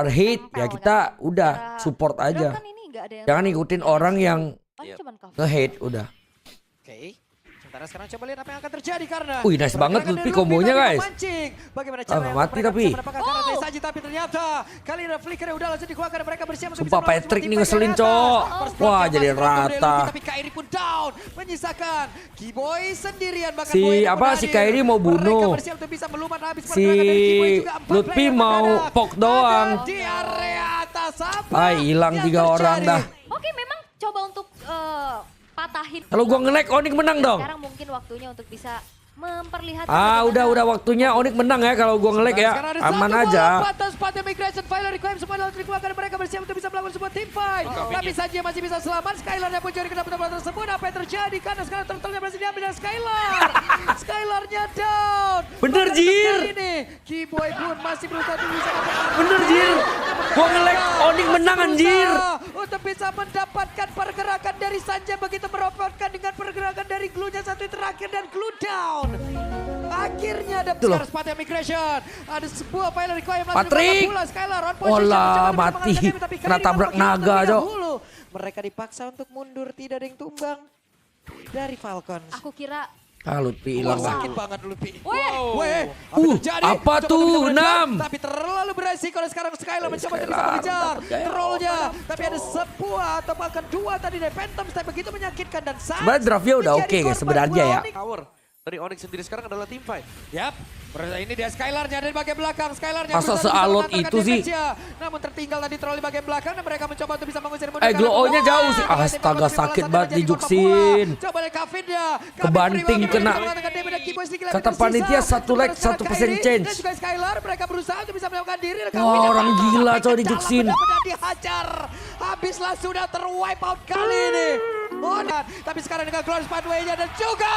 hate ya kita udah support aja. Jangan ikutin orang yang nge-hate udah. Oke. Sementara sekarang coba lihat apa yang akan terjadi karena Wih, nice banget Lutfi kombonya guys. Bagaimana Ah, nggak mati tapi. tapi ternyata kali ini flicker udah langsung dikeluarkan mereka bersiap untuk Sumpah Patrick nih ngeselin cok. Wah jadi rata. Tapi Kairi pun down menyisakan Kiboy sendirian bahkan Si apa si Kairi mau bunuh. Si Lutfi mau pok doang. Di area atas Ay hilang 3 orang dah. Oke, memang coba untuk patahin. Kalau gua nge-lag Onyx menang dong. Sekarang mungkin waktunya untuk bisa memperlihatkan. Udah waktunya Onyx menang ya kalau gua nge-lag ya. Aman aja. Mereka bersiap untuk bisa melakukan sebuah team fight. Tapi saja masih bisa selamat. Skylar yang mencuri kedapatan bola tersebut. Apa yang terjadi? Karena sekarang turtle-nya berhasil diambil dan Skylar. Skylar-nya down. Bener Jir. Kiboy pun masih berusaha untuk bisa Bener Jir. Gua nge-lag Onyx menang anjir. untuk bisa mendapatkan pergerakan dari Sanjay begitu merobotkan dengan pergerakan dari glue-nya satu yang terakhir dan glue down. Akhirnya ada sekarang spot migration. Ada sebuah file requirement Patrick. Walah mati. Kena tabrak naga Jok. Mereka dipaksa untuk mundur, tidak ada yang tumbang dari Falcons. Aku kira Lutfi hilang dah. Sakit banget Lutfi. Weh. Apa tuh 6? Tapi terlalu beresiko kalau sekarang Skylar mencoba untuk bisa mengejar trollnya. Tapi ada sebuah atau bahkan 2 tadi dari Phantom Step begitu menyakitkan dan Sebenarnya draftnya udah oke guys sebenarnya ya. Power dari Onyx sendiri sekarang adalah team fight. Yap. Ini dia Skylar-nya dari bagian belakang. Skylar-nya Masa sealot itu sih? Namun tertinggal tadi troll di bagian belakang dan mereka mencoba untuk bisa mengusir Glow-nya jauh sih. Astaga sakit banget dijuksin. Coba lihat Kavinnya. Kebanting kena. Kata panitia 1 leg 1% change. Skylar mereka berusaha untuk bisa melakukan diri. Wah orang gila coy dijuksin. Dihajar. Habislah sudah terwipe out kali ini. Tapi sekarang dengan close pathway-nya dan juga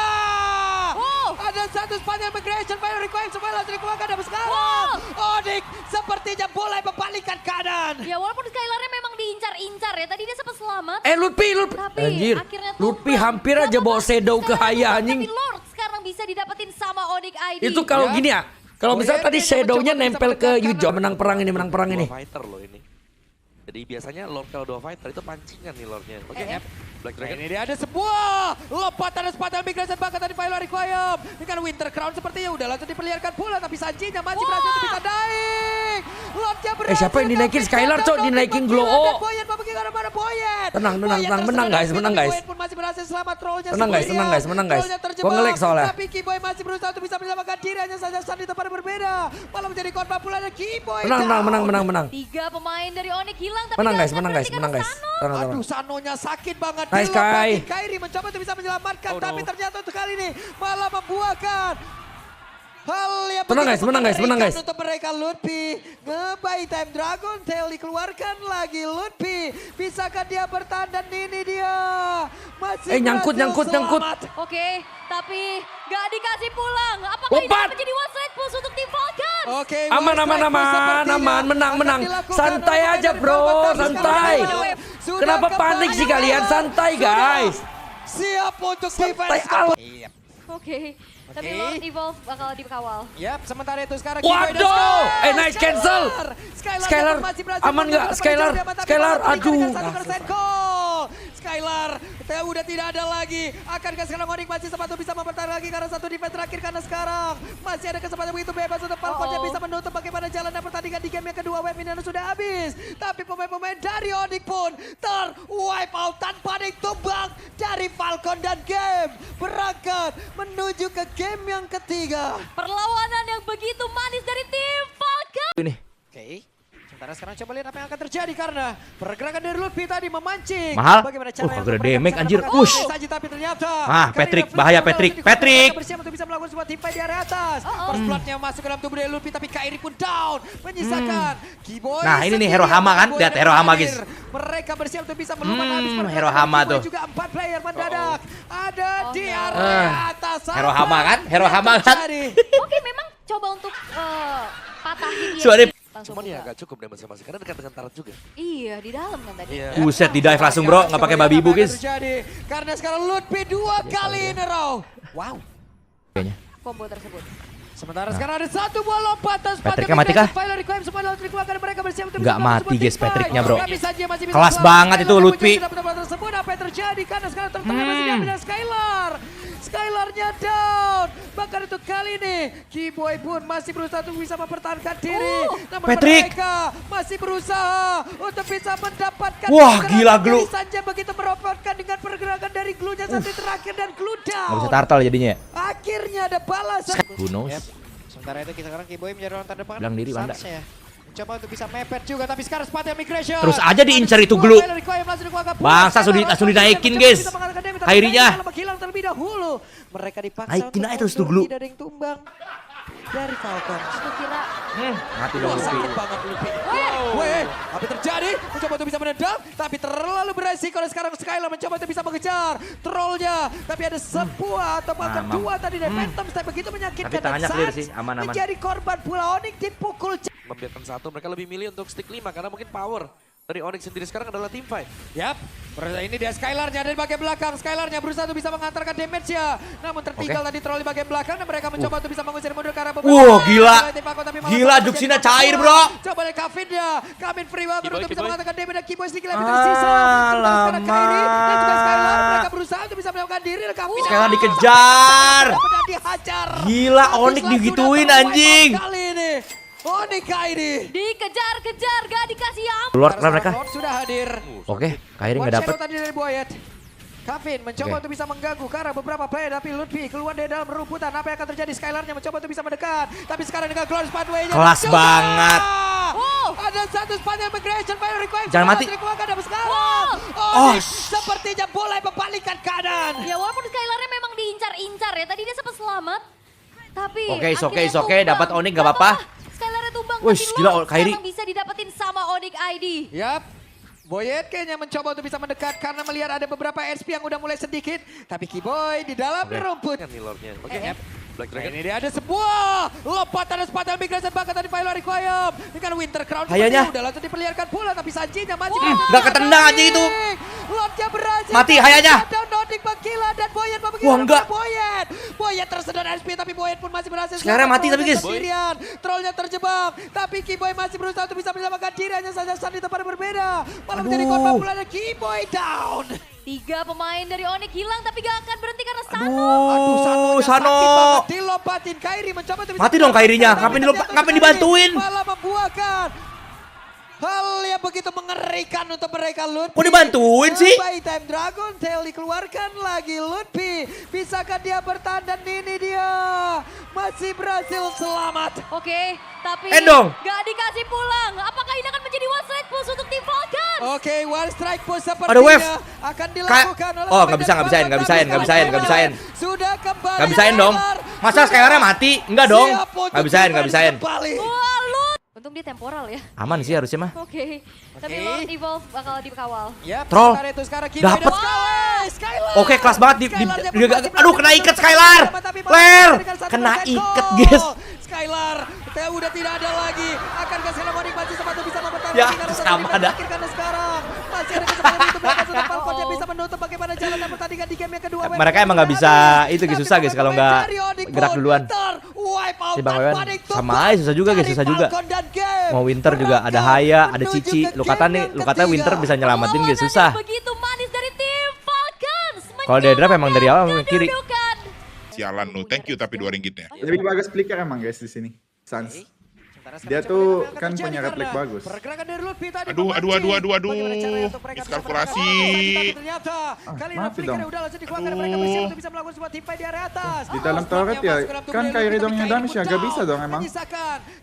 ada satu spot yang migration fire require semua langsung dikeluarkan dan sekarang Onyx sepertinya mulai membalikan keadaan. ya walaupun Skylar-nya memang diincar-incar ya. Tadi dia sempat selamat. Lutfi Tapi anjir. akhirnya Lutfi hampir aja bawa shadow ke Haya anjing. Tapi Lord sekarang bisa didapetin sama Onyx ID. Itu kalau gini ya. Kalau misalnya tadi shadownya nempel ke Yujo menang perang ini. Dua fighter loh ini. Jadi biasanya Lord kalau 2 fighter itu pancingan nih Lordnya. Oke, Black Dragon. Ini dia ada sebuah lompatan sepatu migration bahkan tadi Fire Requiem dengan Winter Crown sepertinya udah langsung diperlihatkan pula tapi Sanjinya masih berhasil untuk bisa naik. Lordnya berhasil. Siapa yang dinaikin Skylar cok dinaikin Glow. Tenang menang guys. Menang guys. Gua nge-lag soalnya. Tapi Kiboy masih berusaha untuk bisa menyelamatkan diri hanya saja saat di tempat berbeda. Malah menjadi korban pula ada Kiboy. Menang. 3 pemain dari Onyx hilang tapi Menang guys. Aduh Sanonya sakit banget. Nice Kai. Kairi mencoba untuk bisa menyelamatkan tapi ternyata untuk kali ini malah membuahkan hal yang menang guys. Untuk mereka Lutfi ngebuy time Dragon Tail dikeluarkan lagi Lutfi. Bisakah dia bertahan dan ini dia masih nyangkut. Oke, tapi gak dikasih pulang. Apakah ini akan menjadi one straight push untuk tim Falcons? Oke, Aman, menang. Santai aja bro, santai. Kenapa panik sih kalian? Santai guys. Siap untuk defense. Oke, tapi Lord Evolve bakal dikawal. Yap, sementara itu sekarang Waduh, nice cancel. Skylar, aman nggak? Skylar, aduh. Skylar, udah tidak ada lagi. Akankah sekarang Onyx masih sempat bisa mempertahankan lagi karena satu defense terakhir karena sekarang masih ada kesempatan begitu bebas untuk Falcon yang bisa menutup bagaimana jalan pertandingan di game yang kedua. Wave ini sudah habis, tapi pemain-pemain dari Onyx pun ter-wipe out tanpa ditumbang dari Falcon dan game berangkat menuju ke game yang ketiga. Perlawanan yang begitu manis dari tim Falcon. Ini. Oke. Sementara sekarang coba lihat apa yang akan terjadi karena pergerakan dari Lutfi tadi memancing. Mahal. Bagaimana cara yang gede mereka damage bisa anjir. mendapatkan Push. saja, tapi ternyata Patrick, bahaya Patrick. Mereka bersiap untuk bisa melakukan sebuah tim fight di area atas. First blood-nya masuk ke dalam tubuh dari Lutfi tapi Kairi pun down. Menyisakan Kiboy. Nah, ini nih Hero Hama kan? Lihat Hero Hama guys. Mereka bersiap untuk bisa melumat habis Hero Hama tuh. Juga 4 player mendadak. Ada di area atas. Hero Hama kan? Hero Hama kan? Oke, memang coba untuk patahin dia. Sorry. Langsung Cuman ya buka. gak cukup deh masing-masing karena dekat dengan Tarat juga. Iya, di dalam kan tadi. Buset di dive langsung bro, nggak pakai babi ibu guys. Karena sekarang Lutfi 2 kali in a row. Wow. Kayaknya. Combo tersebut. Sementara sekarang ada satu buah lompatan. Patricknya mati kah? Nggak mati guys Patricknya bro. Kelas banget itu Lutfi. Apa yang terjadi karena sekarang tertengah masih diambil Skylar. Skylarnya down. Bahkan untuk kali ini Kiboy pun masih berusaha untuk bisa mempertahankan diri. Namun Patrick. mereka masih berusaha untuk bisa mendapatkan. Wah, gila Glue. Saja begitu merobotkan dengan pergerakan dari Glue-nya satu terakhir dan Glue down. Nggak bisa turtle jadinya ya. Akhirnya ada balasan. Who knows? Sementara itu kita sekarang Kiboy menjadi orang terdepan. Bilang diri, Wanda. Sansnya mencoba untuk bisa mepet juga, tapi sekarang sepatnya migration. Terus aja diincar itu Glue. Bangsa langsung dinaikin guys. Kairinya. Hilang terlebih dahulu. Mereka dipaksa Naikin untuk aja terus tuh, mundur, Glue. tidak ada yang tumbang dari Falcons. Aku kira Mati dong Lutfi. Sakit banget Luffy. Weh, apa yang terjadi? Mencoba untuk bisa menendang, tapi terlalu beresiko. Dan sekarang Skylar mencoba untuk bisa mengejar trollnya. Tapi ada sebuah atau bahkan Mamam. dua tadi dari Phantom Step begitu menyakitkan. Tapi tangannya Dan clear Sans sih, aman-aman. menjadi korban pula. Onyx dipukul. Membiarkan satu, mereka lebih milih untuk stick 5 karena mungkin power dari Onyx sendiri sekarang adalah team fight. Yap, ini dia Skylarnya dari bagian belakang. Skylarnya berusaha untuk bisa mengantarkan damage-nya. Namun tertinggal tadi troll di bagian belakang dan mereka mencoba untuk bisa mengusir mundur ke arah Wah, gila. Gila, Juxina cair, bro. Coba dari Kavin-nya. Kavin free banget Kiboy, untuk bisa Kiboy. mengantarkan damage dan Kiboy sedikit lebih tersisa. Sementara sekarang Kairi dan juga Skylar mereka berusaha untuk bisa melakukan diri dan Kavin. Skylar dikejar. Benar dihajar. Gila, Habis Onyx langsung digituin, datang anjing. wipe out kali ini. Onyx Kairi. dikejar-kejar, gak dikasih ampun. Keluar mereka. Lord sudah hadir. Oke, Kairi One nggak dapet. shadow tadi dari Boyet. Kavin mencoba Oke. untuk bisa mengganggu karena beberapa player, tapi Lutfi keluar dari dalam rumputan. Apa yang akan terjadi? Skylarnya mencoba untuk bisa mendekat, tapi sekarang dengan Glorious Pathway-nya. Kelas Juga! banget. Wow. Ada satu spot yang migration fire request. Jangan mati. Sekarang. Oh, Sepertinya boleh membalikkan keadaan. Ya walaupun Skylarnya memang diincar-incar ya, tadi dia sempat selamat. Tapi Oke, it's okay, akhirnya it's okay. tumbang. Dapat Onyx nggak apa-apa. Skylarnya tumbang, Wih, tapi gila, Lord Kairi. sekarang bisa didapetin sama Onyx ID. Yap. Boyet kayaknya mencoba untuk bisa mendekat karena melihat ada beberapa SP yang udah mulai sedikit. Tapi Kiboy di dalam rumput. Kan nih lordnya. Oke, Black Nah, Dragon. ini dia ada sebuah lompatan dan sepatan migration bahkan tadi Philo requiem dengan Winter Crown. Hayanya. Udah langsung diperlihatkan pula tapi Sanjinya masih nggak ketendang anjing itu. Lordnya berhasil. Mati hayanya. Down Nordic Bakila dan Boyet Wah, enggak. Boyet tersedot SP tapi Boyet pun masih berhasil. Sekarang mati tapi, guys. Sendirian. Trollnya terjebak tapi Kiboy masih berusaha untuk bisa menyelamatkan diri, hanya saja San di tempat yang berbeda. Malah menjadi korban pula dan Kiboy down. 3 pemain dari Onyx hilang tapi gak akan berhenti karena Sano. Aduh, Sanonya Sano. sakit banget. Dilompatin Kairi mencoba untuk bisa Mati dong Kairinya. Ngapain dibantuin? Malah membuahkan hal yang begitu mengerikan untuk mereka. Lutfi. Kok dibantuin sih? By time Dragon Tail dikeluarkan lagi. Lutfi, bisakah dia bertahan? Dan ini dia masih berhasil selamat. Oke, tapi Endong. gak dikasih pulang. Apakah ini akan menjadi one strike push untuk tim Falcons? Oke, one strike push Ada sepertinya wave. akan dilakukan oleh Oh, nggak pemain bisa, nggak bisain, nggak bisain, nggak bisain, nggak bisain. Sudah kembali. Nggak bisain dong. Masa Skylarnya mati? Enggak dong. Siap untuk Nggak bisain, nggak kembali bisain. kembali. Wah, Lord. Untung dia temporal ya. Aman sih harusnya mah. Oke, tapi Oke. Lord Evolve bakal dikawal. Ya, Troll. sementara itu sekarang Kiboy Dapet. dan Skylar. Oke, kelas banget di Skylarnya pun aduh masih kena berhasil ikat menang, Skylar. tapi Ler, dengan satu kena persen ikat gol. guys. Skylar udah tidak ada lagi. Akankah Skylar Onyx masih sempat bisa mempertahankan Ya, karena satu sama di ada. terakhir karena sekarang masih ada kesempatan untuk mereka sudah Falcons yang bisa menutup bagaimana jalan dan pertandingan di game yang kedua. Mereka emang nggak bisa itu guys, susah guys kalau nggak gerak duluan. Si Bang Wewan sama aja susah juga guys, susah juga. Mau Winter juga ada Haya, ada Cici. Lu kata Winter bisa nyelamatin guys, susah. Begitu manis dari tim Falcons. Kalau dia drop emang dari awal kiri. Kedudukan. Sialan lu, thank you tapi 2 ringgitnya. Lebih bagus flicker emang guys di sini. Sans. Dia tuh kan punya refleks bagus. Aduh. Miskalkulasi. Mati dong. Aduh. Di dalam turret ya, kan Kairi dong yang damage ya, gak bisa dong emang.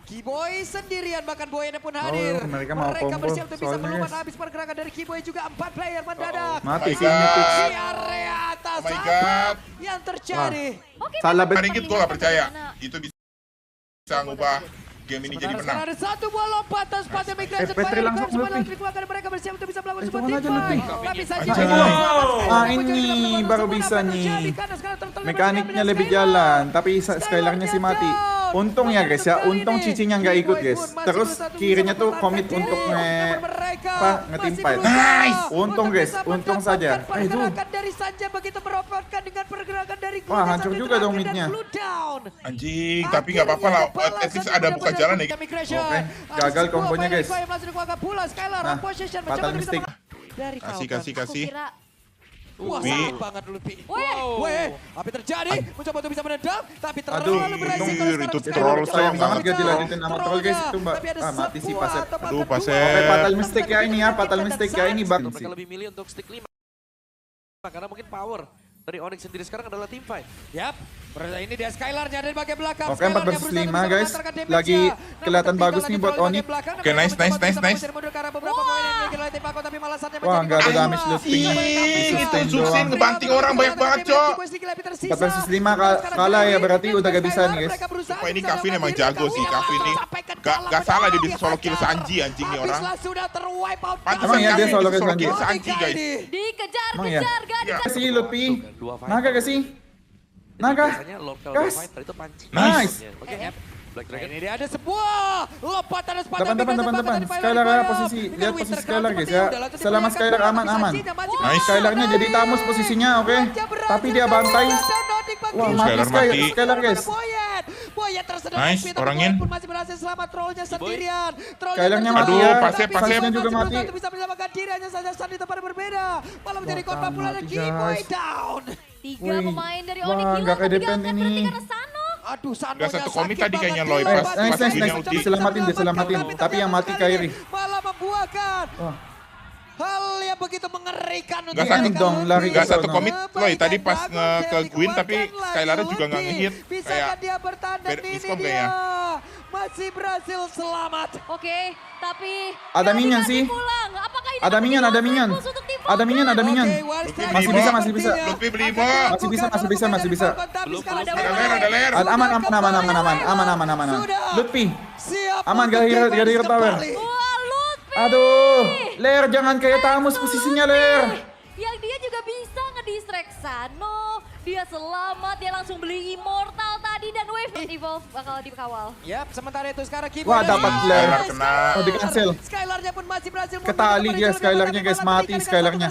Kiboy sendirian, bahkan Boynya pun hadir. mereka mau combo bersiap untuk bisa soalnya, melumat guys. habis pergerakan dari Kiboy juga 4 player mendadak. Mati Oh my sih Mythic. God. Di area atas Oh my apa God. yang terjadi? Oke, Salah Lima bet. ringgit gue gak percaya. Itu bisa ngubah game ini jadi Sekarang menang. ada satu buah lompatan sepatu migration. Petri langsung Lutfi. dikeluarkan, mereka bersiap untuk bisa melakukan sebuah turun team aja, fight. Lutfi. Tapi saja ini baru bisa nih. Mekaniknya lebih jalan, tapi Skylarnya sih mati. untung ya guys ya, untung cicinya nggak ikut guys. Terus kirinya tuh komit untuk nge-team fight. Nice. Untung guys, untung saja. Itu. Dari Sanja begitu meropotkan dengan pergerakan dari Wah, hancur juga dong midnya. Anjing, tapi nggak apa-apa lah. At least ada buka jalan ya. Oke, gagal kombonya guys. Nah, fatal mistake. Kasih. Wah, Lupi. sakit banget Lupi. Weh. Apa yang terjadi? Mencoba untuk bisa menendang, tapi Aduh, terlalu beresiko. itu Sekarang troll sayang banget banget. gak dilanjutin sama troll guys itu mbak. Tapi ada Mati sih sebuah Pasep. tempat Aduh, kedua. Pasep. Oke, fatal mistake ya ini ya, fatal mistake ya ini bang. Mereka lebih milih untuk stick 5. Karena mungkin power dari Onyx sendiri sekarang adalah team fight. Yap, ini dia Skylar-nya dari bagian belakang. Oke, 4 versus 5 guys. Lagi kelihatan bagus nih buat Onyx. Oke, nice. Wah, nggak ada damage looping. Itu Zuxin ngebanting orang banyak banget, Cok. 4 versus 5 kalah ya, berarti udah gak bisa nih guys. Wah, ini Kavin emang jago sih, Kavin nih. Gak salah dia bisa solo kill Sanji anjing nih orang. Pantesan Emang ya dia Kavin solo bisa kill kill Sanji guys. Emang ya? Dikejar, gak Ya. dikasih. Kasih Lupi. Naga gak sih? Jadi Naga. biasanya local Gas. fighter itu pancingan. Nice. Oke, Black Dragon. Ini dia ada sebuah lompatan Depan. Skylar ya posisi. Lihat posisi Skylar guys ya. Selama Skylar aman. Nice. Skylarnya jadi tamus posisinya, oke. Tapi dia bantai. Wah, mati Skylar mati. Skylar guys. Nice, orangin. Masih berhasil selamat trollnya sendirian. Skylarnya mati Aduh, ya. Pasep. Sansnya juga mati. Bisa menyelamatkan diri hanya saja San di tempat yang berbeda. Malah menjadi korban pula ada mati, Keyboy guys. down. 3 Wih. pemain dari Wah, Onyx nggak hilang, tapi kedepan gak akan berhenti ini. karena Sano. Aduh, Sanonya Gak satu komit sakit tadi kayaknya banget, Loy Keyboy. pas Nice. Gwynnya ulti. Diselamatin. Tapi yang mati Kairi. Malah membuahkan Wah. hal yang begitu mengerikan untuk Gak satu mereka. dong, lari Gak ke satu sono. komit Loy tadi pas ke Gwyn tapi Dikuatkan Skylar lagi, juga gak Lupi. ngehit. Bisakah Kayak dia bertanda beda ini miskom dia kayaknya. masih berhasil selamat. Oke, tapi Ada gak minion dikasih sih. pulang. Apakah ini Ada akan minion, jadi ada one minion. strike push untuk tim Ada minion. Oke, Masih bisa, masih bisa. Lupi beli mo. Masih bisa. Ada ler. Aman. Lutfi. Aman, gak ada hero tower. Wah, Lutfi. Aduh, Ler jangan kayak tamus posisinya Ler. Yang dia juga bisa ngedistract Sano. Dia selamat, dia langsung beli Immortal tadi dan Wave Evolve bakal dikawal. Yap, sementara itu sekarang Keyboy. Wah, dapat Ler. Skylar kena. Oh, di cancel. Skylarnya pun masih berhasil Ketali guys, Skylarnya guys, mati Skylarnya.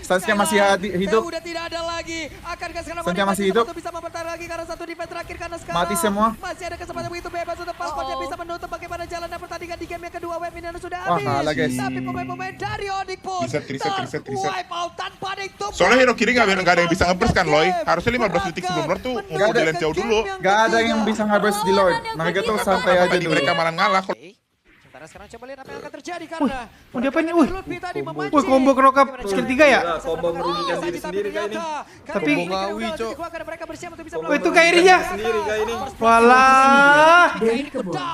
Stansnya masih hidup. Udah tidak ada lagi. Akankah sekarang Stansnya masih hidup. bisa mempertahankan lagi karena satu defense terakhir karena sekarang Mati semua. masih ada kesempatan begitu bebas untuk Falconnya bisa menutup bagaimana jalannya pertandingan di game yang kedua. Wave ini sudah Wah, habis. kalah, guys. Tapi pemain-pemain dari Onyx pun Reset. wipe out tanpa ada yang tumpah. Soalnya hero kiri gak ada yang bisa nge-burst kan Loy. Harusnya 15 detik sebelum Lord tuh Nggak ada. ngumpul di jauh dulu. Gak ada yang bisa ngabers di Lord. Mereka tuh santai aja Tadi dulu. mereka malah ngalah. Sementara sekarang coba lihat apa yang akan terjadi karena mau diapain nih? Wih. Lutfi tadi memancing. Wih, combo knock-up skill 3 ya? Combo merugikan diri sendiri kayak ini. Tapi- Ngawi, Cok. Mereka bersiap untuk bisa Oh, itu Kairinya. Walah.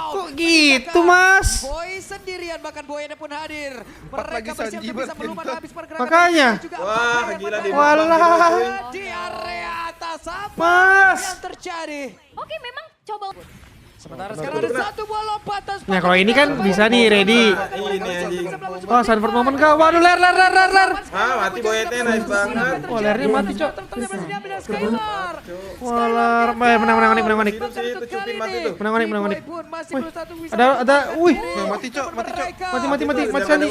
Kok gitu, Mas? Boy sendirian, bahkan Boynya pun hadir. Mereka bersiap untuk bisa melumat habis pergerakan. Makanya. Wah, gila dia. Walah. Di area atas apa Mas. yang terjadi? Oke, memang coba. Sementara sekarang ada satu buah lompatan. Nah, kalau ini kan bisa nih ready. Oh, Sanford moment kah? Waduh, ler. Mati boyetnya nice banget. Oh, lernya mati, Cok. Skylar. Walah, menang Onik. Menang Onik. Wih, ada, wih. Mati Cok. Mati Sanji.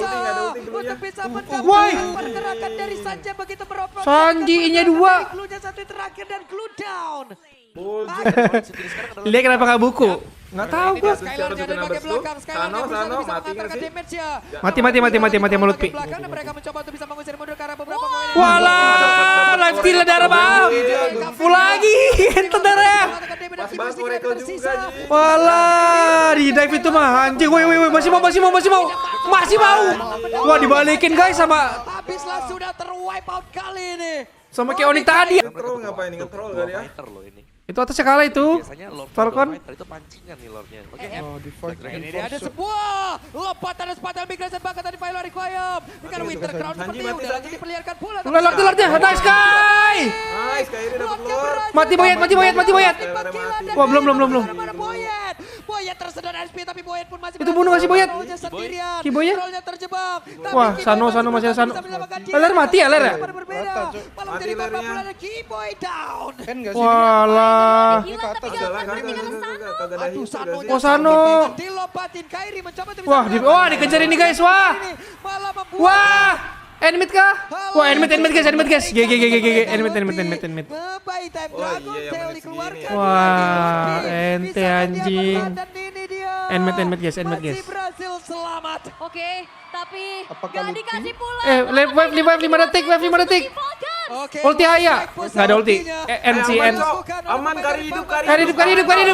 Untuk bisa Woi. pergerakan dari Sanja begitu meropok. Sanji-nya 2. Cluenya satu terakhir dan clue down. Lihat kenapa nggak buku? Nggak tahu gua. Skylarnya dari bagian belakang. Skylarnya berusaha bisa mengatakan damage-nya. Mati sama Lutfi. Belakang dan mereka mencoba untuk bisa mengusir mundur ke arah beberapa pemain. Walah, live steal darah bang. Full lagi, ente darah. Walah, di dive itu mah anjing. Woi, masih mau. Wah, dibalikin guys sama Habislah sudah terwipe out kali ini. sama kayak Onyx tadi. Fighter loh ini. Itu atasnya kalah itu. Biasanya local Falcon. fighter itu pancingan nih lordnya. Oke. Ini dia ada sebuah lompatan dan sepatan migration bahkan tadi Philo requiem dengan Winter Crown seperti udah langsung diperlihatkan pula. Lordnya, nice guy. Lordnya berhasil Mati boyet. Wah, belum. Boyet Boyet tersedot SP tapi Boyet pun masih Itu bunuh nggak sih, Boyet? sendirian. Kiboy ya? Trollnya terjebak. Tapi Wah, Kiboy Sano masih ada Sano. bisa menyelamatkan diri. Ler mati ya, Ler ya? Berbeda. Malah menjadi korban pula ada Kiboy down. Kan nggak sih? Walah. Hilang tapi gak berhenti karena Sano. Aduh, Sanonya Oh, Sano. dilompatin. Kairi mencoba untuk Wah, wah dikejar ini guys, wah. malah membuat Wah. Enmit kah? Wah, enmit guys. GG. Enmit. By time Dragon Tail dikeluarkan. Wah, lagi. ente Bisakah dia anjing. bertahan? Dan ini dia. Enmit guys. Masih berhasil selamat. Oke, tapi Apakah gak Lutfi? dikasih pulang. Wave 5 detik. Oke, Ulti Haya. baik Nggak ada ulti. posisinya. NC. Aman, Kari hidup.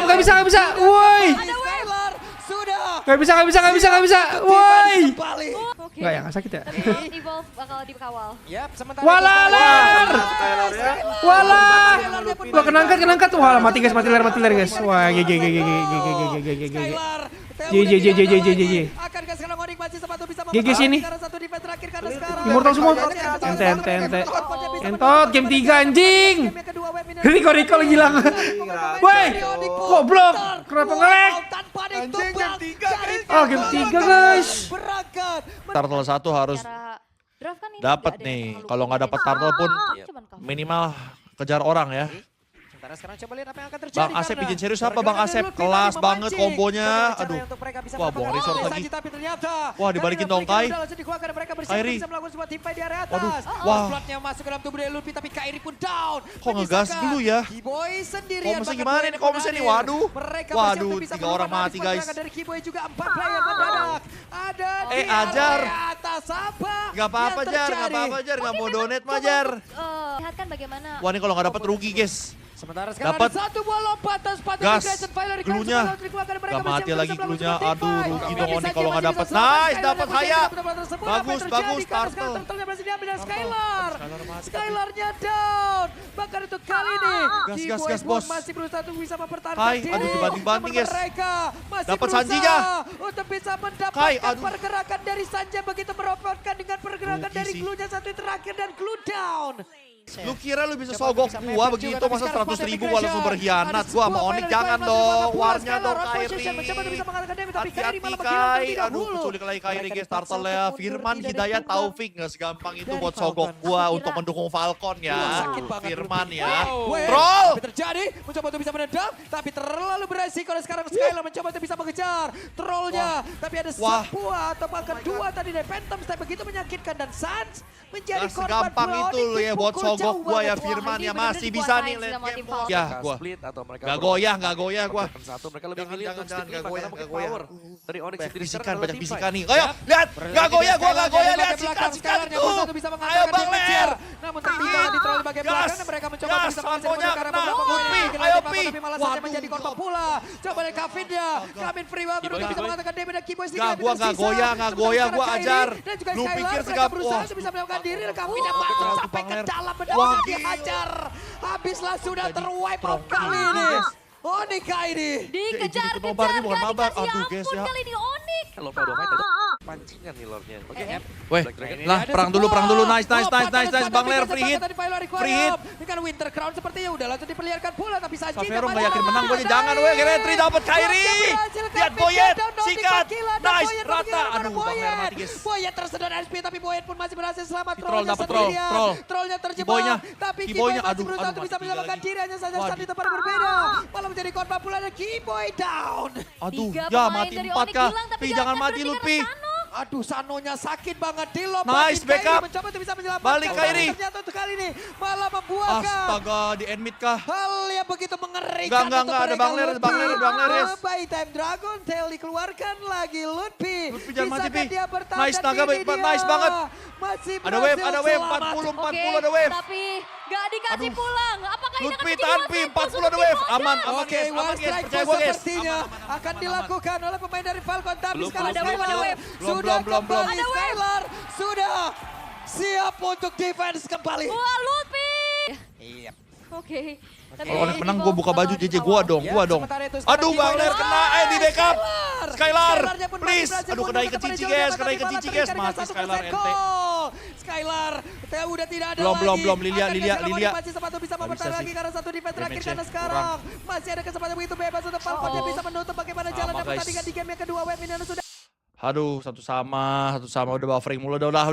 Gak bisa. Woi. Skylar sudah. Gak bisa. Woi. Kembali. Oke. Enggak ya, enggak sakit ya? Tapi Evolve bakal dikawal. Yap, sementara Walah, itu Ler. ya. Walah. Wah, kenangkat. Wah, mati Ler guys. Wah, GG. Skylar JJ. Akankah sekarang Onyx masih sepatu bisa GG sini. sekarang satu defense terakhir karena sekarang Immortal semua. Ente. Entot, game 3 anjing. Game yang kedua web ini Recall hilang. Woi, goblok. Kenapa nge-lag? tanpa ditumbang dari Oh, game 3 guys. berangkat. Turtle 1 harus Cara draft kan ini dapat nggak ada nih. yang terlalu Kalau nggak dapat turtle pun Cuman cover. minimal kejar orang ya. Sementara sekarang coba lihat apa yang akan terjadi. Bang Asep karena bikin serius apa Bang pergerakan Asep? dari Lutfi Kelas tadi banget memancing. kombonya. Bagaimana caranya Aduh. untuk mereka bisa Wah, buang mendapatkan resource oleh lagi. Sanji, tapi ternyata Wah, dibalikin karena dong, Lutfi Kai. udah langsung dikeluarkan, mereka bersiap Kairi. bisa melakukan sebuah teamfight di area atas. Waduh, Oh, wah. slotnya masuk ke dalam tubuh dari Lutfi tapi Kairi pun down. Kok ngegas Menyisakan dulu ya? Kiboy sendirian. Komsnya bahkan gimana Boyet nih pun komsnya nih? hadir. Waduh. Mereka Waduh, bersiap untuk bisa 3 orang melakukan mati, guys. pergerakan dari Kiboy juga 4 player mendadak. Ada di Eh, Ajar. area atas apa? Gak apa-apa yang Jar, terjadi? gak mau donate mah Jar. Lihatkan bagaimana. Wah ini kalau nggak dapat rugi guys. Sementara sekarang Dapat. ada satu buah lompatan sepatu Gas. Migration Violet Recall Cluenya. sebelum dikeluarkan, mereka Gak bersiap mati untuk lagi bisa melakukan cluenya. sebuah Aduh, teamfight. rugi Tapi dong Oni Sanji kalau nggak masih dapat. bisa selamat. Nice, Skylar dapat yang Haya. bersiap untuk tersebut. Apa yang Bagus, terjadi? bagus, Karena sekarang turtle. turtle-nya berhasil diambil dari Skylar. Skylar mati. Skylarnya down. Bahkan untuk kali ini Gas, Kiboy gas, pun bos. masih berusaha untuk bisa mempertahankan Kai, diri. aduh, dibanting-banting, Namun guys. mereka masih Dapat berusaha Sanjinya. untuk bisa mendapatkan Kai, aduh. pergerakan dari Sanjay begitu merobotkan dengan pergerakan Rugi dari sih. cluenya satu yang terakhir dan clue down. Lu kira lu bisa sogok gua begitu masa 100.000 gua langsung berkhianat. Gua sama Onyx jangan dong. Warnya dong Kairi. Hati-hati Kai. Aduh keculik lagi Kairi guys. Turtle ya. Firman Hidayat Taufik. Gak segampang itu buat sogok gua untuk mendukung Falcon ya. Firman ya. Troll. Tapi terjadi, mencoba untuk bisa menendang, tapi terlalu beresiko. Dan sekarang Skylar mencoba untuk bisa mengejar trollnya. Tapi ada Wah. sebuah atau bahkan dua tadi dari Phantom Step begitu menyakitkan. Dan Sans menjadi Gak korban segampang Browning itu lu ya buat dipukul sogok jauh gua ya banget. Firman ini ya. bener-bener Masih bisa nih dikuasain late sama game tim gua. Falcon. Ya Mereka gua. split atau mereka Gak goyah gua. satu mereka lebih milih Jangan, untuk stick gak lima goyah, karena mungkin gak goyah. power dari Onyx Banyak sendiri bisikan, sekarang banyak adalah bisikan teamfight. nih. Ayo, lihat. Gak goyah, gua gak goyah. Lihat sikat Skylarnya tuh. berusaha untuk bisa Ayo mengantarkan Bang damage-nya. Ler. Namun tertinggal di troll di bagian Gas. belakang dan mereka mencoba Gas, bisa mengejar Samponya karena kena. beberapa poin Lutfi, yang ayo, didapat, Pi. tapi malah saja Waduh. menjadi korban pula. Coba dari Kavinda, Kavin free banget untuk Kiboy, bisa Kiboy. mengatakan damage dan Kiboy sedikit Gak, lebih gua tersisa. gak goyah, Sementara gua Kairi ajar. dan juga Lu Skylar, pikir mereka segap- berusaha wah. untuk bisa melakukan diri dan Kavinda Wah, masuk betul, sampai ke Bang Ler. dalam Wah, benar gila. dihajar. Habislah sudah Jadi terwipe out trophy. kali ini. Guys. Oni Kairi. Dikejar-kejar, Nobar nih, mohon gak mabar. dikasih Aduh, guys, ampun ya. kali ini Onyx. Kalau Lokal 2 Fight tadi pancingan nih lordnya. Oke. Weh, Black Dragon. lah perang dulu. Nice. Bang Ler free hit. Free hit. Dengan Winter Crown sepertinya udah langsung diperlihatkan pula tapi Sanji Savero gak yakin menang, gue jangan weh. Geretri dapat Kairi. Lihat Boyet, sikat. Nice, rata. Aduh, Bang Ler mati guys. Boyet tersedot SP tapi Boyet pun masih berhasil selamat. Troll Trollnya dapat troll, sendirian. troll. Trollnya terjebak. Kiboynya, Tapi Kiboy Kiboynya, masih aduh, berusaha untuk mati bisa tiga menyelamatkan lagi. diri. Hanya saja Waduh. saat di tempat berbeda. Malah menjadi korban pula ada Kiboy down. Aduh, Tiga ya pemain mati dari 4 Onyx kah? hilang, tapi Pi gak jangan akan mati berhenti lu karena Pi. Sano. Aduh, Sanonya sakit banget dilompatin. Nice, backup. Mencoba untuk bisa menyelamatkan. Balik, Kairi. Ternyata untuk kali ini malah membuahkan Astaga, di end mid kah? hal yang begitu mengerikan. Enggak, untuk ada mereka. Bang Ler, Bang Ler, Bang Ler, yes. By time Dragon Tail dikeluarkan lagi Lutfi. Lutfi jangan mati, Bisakah Pi. dia bertahan? Nice, Dan naga, ini dia. nice banget. Masih Ada wave, berhasil ada wave. selamat. 40 ada wave. Tapi gak dikasih Aduh. pulang. Apakah ini akan Lutfi menjadi tahan one Pi, strike 40 ada wave. Aman, aman Oke, guys, one aman guys. strike Percaya pun gue guys. sepertinya Aman. akan dilakukan oleh pemain dari Falcon. Tapi Belum, sekarang belum, Skylar ada wave. sudah Belum. kembali. Ada wave. Skylar sudah siap untuk defense kembali. Wah, Lutfi. Iya. Oke. Tapi Kalau Onyx menang gue Evolve buka bakal baju JJ dikawal. gua dong, Ya, gua dong. sementara itu sekarang Aduh, Bang Kiboy Ler dan- kena, di backup. Skylar, Skylarnya pun please. berhasil Aduh, mundur kena ke ikan depan cici jauh, guys, tapi kena ikan malah cici guys. terikat Mati dengan Skylar 1% ente. gol. Skylar, udah tidak ada Belum, lagi. belum, belum. Lilia, Akan Lilia, Cascano Lilia. masih sempat bisa Nggak mempertahankan bisa lagi sih. karena satu defense terakhir Damage-nya karena sekarang kurang. masih ada kesempatan begitu bebas untuk Falcon yang bisa menutup bagaimana jalan dan guys. pertandingan di game yang kedua. Web Minion sudah Aduh, satu sama udah buffering mulu. Udahlah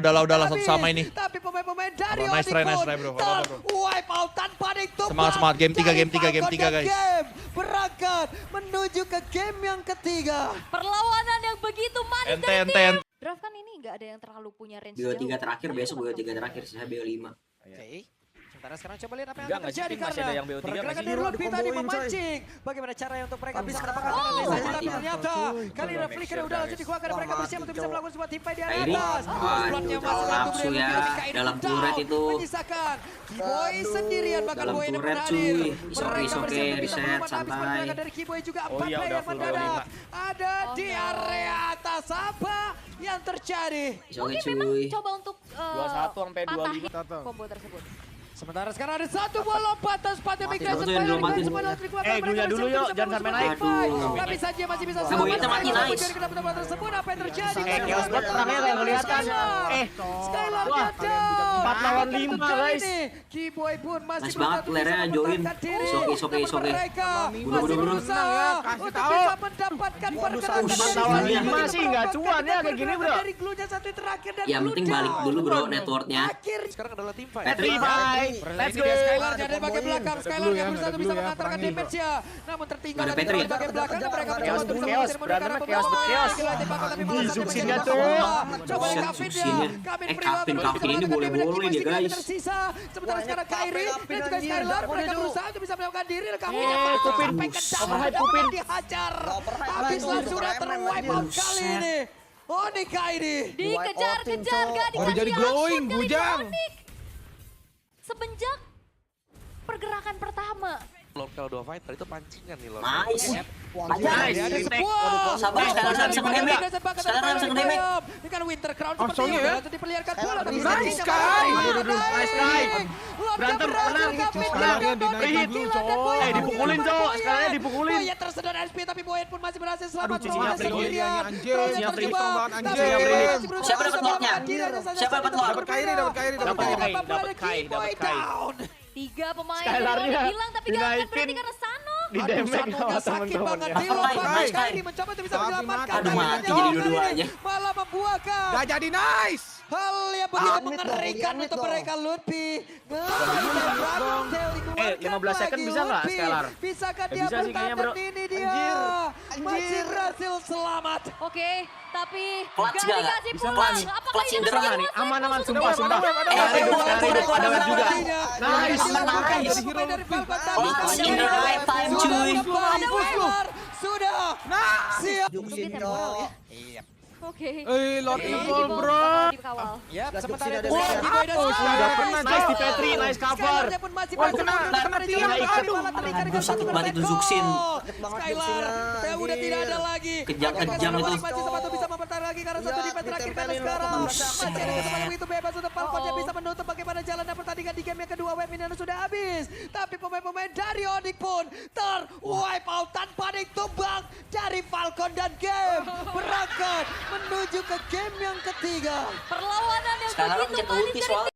satu sama ini. Tapi pemain-pemain dari Nice try, Onyx nice pun try, bro. Apa, bro? ter-wipe out tanpa ditumbang. Semangat, game tiga, Dari game tiga, game Falcon tiga, dan guys. game berangkat menuju ke game yang ketiga. Perlawanan yang begitu manis dari Ente. tim. Draft kan ini nggak ada yang terlalu punya range BO3 jauh. terakhir, besok BO3 terakhir, saya BO5. Oke. Sementara sekarang coba lihat apa yang Enggak, akan nggak terjadi cheating, masih karena ada yang BO3, pergerakan masih dari di Lutfi tadi dikomboin, coy. memancing. Bagaimana caranya untuk mereka bisa mendapatkan Oh, tapi mati. ternyata kali ini Flicker udah langsung dikeluarkan mereka bersiap untuk bisa melakukan sebuah teamfight di Kairi, atas. waduh, Slotnya masih satu nafsu dari ya, Lutfi, Kairi dalam down. turret itu. Menyisakan Kiboy sendirian bahkan Dalam Boy ini turret, hadir. cuy. Is oke, reset, Habis santai. pergerakan dari Kiboy juga 4 iya, player udah full mendadak. 25. Ada di area atas apa yang terjadi? Oke, memang coba untuk 21 sampai 25. patahin combo tersebut. Sementara sekarang ada satu buah lompatan sepatu migration Satu yang dilompatin semuanya semuanya. Gluya dulu yuk, jangan sampai naik. Aduh. Tapi saja masih bisa Nah, Boy, kita mati, nice. Dari kenapa tersebut apa yang terjadi? Chaos banget perangnya kayak kelihatan. Skylar Wah, down. 4 lawan 5, guys. Kiboy pun masih Nice banget playernya, join. Is oke. Mereka Buru, masih buru. berusaha untuk bisa mendapatkan pergerakan 4 lawan 5 sih nggak cuan ya kayak gini, bro. Dari glunya satu terakhir dan Yang penting balik dulu bro networknya. Sekarang adalah tim fight. Petri, bye. Let's go. Skylar jadi bagian belakang. Skylar yang berusaha untuk bisa mengantarkan damage-nya. Namun tertinggal Ada lagi Petri. di bagian belakang. Dan mereka mencoba untuk bisa Chaos, mengejar berantem, mundur chaos, karena chaos. pemain tembakan tapi malah satu Zuksin menjadi nggak tuh? masalah. Coba Buset, Kavin Zuksin ya. Kavin Eh, free Kavin banget. ini Bisa boleh-boleh mendapatkan dia, damage guys. masih tersisa. Sementara sekarang Kairi dan juga Skylar mereka berusaha untuk bisa melakukan diri. Kavin Kupin. sampai ke dalam Overhype, dan Kupin. dihajar. Habislah sudah ter-wipe out kali ini. Oh nih Kairi. Dikejar-kejar, gak Baru dikasih jadi action glowing, kali ini bujang. Onyx. Semenjak pergerakan pertama. Lokal 2 fighter itu pancingan nih Lord. Nice. Nice. Ada Retake. sebuah. Sabar, Skylar nggak bisa nge-damage. Skylar nggak bisa nge-damage. Dengan Winter Crown Oh, seperti soalnya itu ya. langsung diperlihatkan bola tapi Nice, Sky. Sky. Nice, Sky. Berantem menang. Skylarnya dinaikin dulu, coy. Dipukulin, cowok. Skylarnya dipukulin. Boyet tersedot SP tapi Boyet pun masih berhasil selamat. Aduh, Cicinya Terowongan free. sendirian. Anjing. Terowongan Cicinya free. terjebak. Banget, anjing. Tapi Cicinya free. masih berusaha Siapa dapat untuk lotnya? akhirnya saja Siapa dapat lot? Dapat Kairi, dapat Kairi, dapat Tapi Kairi. dapat Dapat Kai, Boy dapat Kai. down. 3 pemain Skylarnya yang dibilang tapi gak akan dinaikin. berarti karena Sano. Di Aduh, damage Sanonya sama sakit banget temen-temennya. dilompat. Nice, Kairi mencoba untuk bisa Tapi menyelamatkan. mati. Aduh, tapi mati ternyata jadi kali dua-duanya. ini malah membuahkan Gak jadi nice. hal yang begitu mengerikan untuk mereka Lutfi. Eh, 15 second bisa nggak, Skylar? Bisakah Nggak dia bisa sih kayaknya, bro. bertahan? Ini dia masih berhasil selamat. Oke, tapi Clutch gak nggak? dikasih Bisa pulang. clutch. Apakah Clutch ini Indra bisa nih. dibuat Aman, langsung sumpah, sumpah. Ada web juga. Nice. Nice. Clutch in the right time, cuy. Sudah siap. Untuk di temporal ya. Oke. Lord Oke, Evil, di bro. bawah, dikawal. Ya, sementara itu Wah, Kiboy dan hapus. Skylar. Udah pernah, Nice di Petri, nice cover. Skylarnya pun masih Wah, berhasil kena menang. tiang, aduh. Aduh, sakit banget itu Zuksin. Skylar, udah tidak ada lagi. Kejam itu. Masih sepatu bisa mempertahankan lagi karena satu defense terakhir karena sekarang. Masih ada kesempatan itu bebas untuk Falcon yang bisa menutup bagaimana jalan dan pertandingan di game yang kedua. Web Minion sudah habis. Tapi pemain-pemain dari Onyx pun ter-wipe out tanpa ditumbang dari Falcon dan game berangkat menuju ke game yang ketiga. Perlawanan yang Skylar begitu pencet manis ulti dari soalnya.